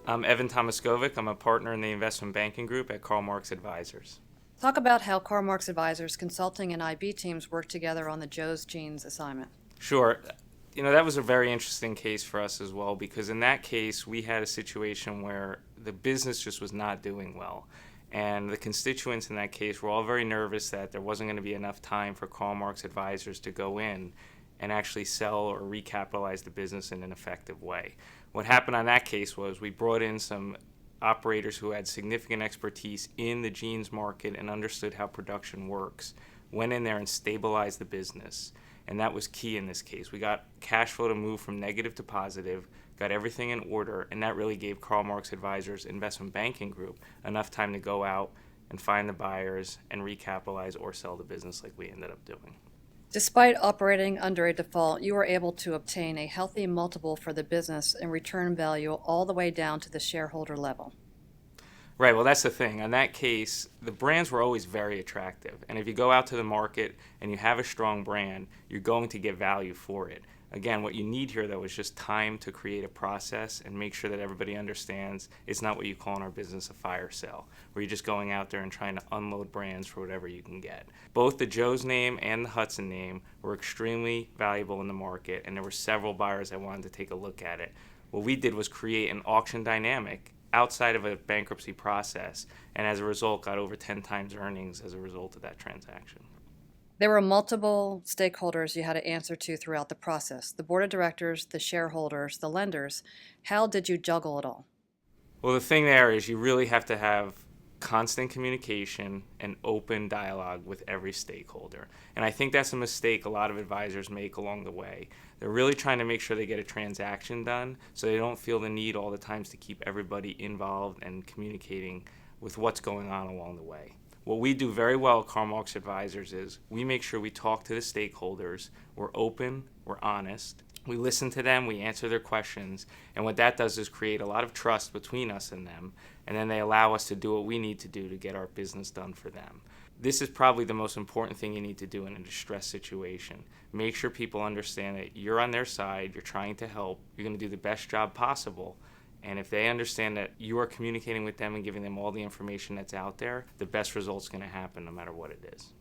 I'm Evan Tomaskovic. I'm a partner in the investment banking group at Karl Marx Advisors. Talk about how Karl Marx Advisors consulting and IB teams work together on the Joe's Jeans assignment. Sure. That was a very interesting case for us as well because in that case, we had a situation where the business just was not doing well. And the constituents in that case were all very nervous that there wasn't going to be enough time for Karl Marx Advisors to go in and actually sell or recapitalize the business in an effective way. What happened on that case was we brought in some operators who had significant expertise in the jeans market and understood how production works, went in there and stabilized the business. And that was key in this case. We got cash flow to move from negative to positive, got everything in order, and that really gave Karl Marx Advisors investment banking group enough time to go out and find the buyers and recapitalize or sell the business like we ended up doing. Despite operating under a default, you were able to obtain a healthy multiple for the business and return value all the way down to the shareholder level. Right, well, that's the thing. In that case, the brands were always very attractive. And if you go out to the market and you have a strong brand, you're going to get value for it. Again, what you need here, though, is just time to create a process and make sure that everybody understands it's not what you call in our business a fire sale, where you're just going out there and trying to unload brands for whatever you can get. Both the Joe's name and the Hudson name were extremely valuable in the market, and there were several buyers that wanted to take a look at it. What we did was create an auction dynamic outside of a bankruptcy process, and as a result got over 10 times earnings as a result of that transaction. There were multiple stakeholders you had to answer to throughout the process: the board of directors, the shareholders, the lenders. How did you juggle it all? Well, the thing there is you really have to have constant communication and open dialogue with every stakeholder. And I think that's a mistake a lot of advisors make along the way. They're really trying to make sure they get a transaction done so they don't feel the need all the times to keep everybody involved and communicating with what's going on along the way. What we do very well at Karl Marx Advisors is we make sure we talk to the stakeholders, we're open, we're honest, we listen to them, we answer their questions, and what that does is create a lot of trust between us and them, and then they allow us to do what we need to do to get our business done for them. This is probably the most important thing you need to do in a distress situation. Make sure people understand that you're on their side, you're trying to help, you're going to do the best job possible, and if they understand that you are communicating with them and giving them all the information that's out there, the best result's going to happen no matter what it is.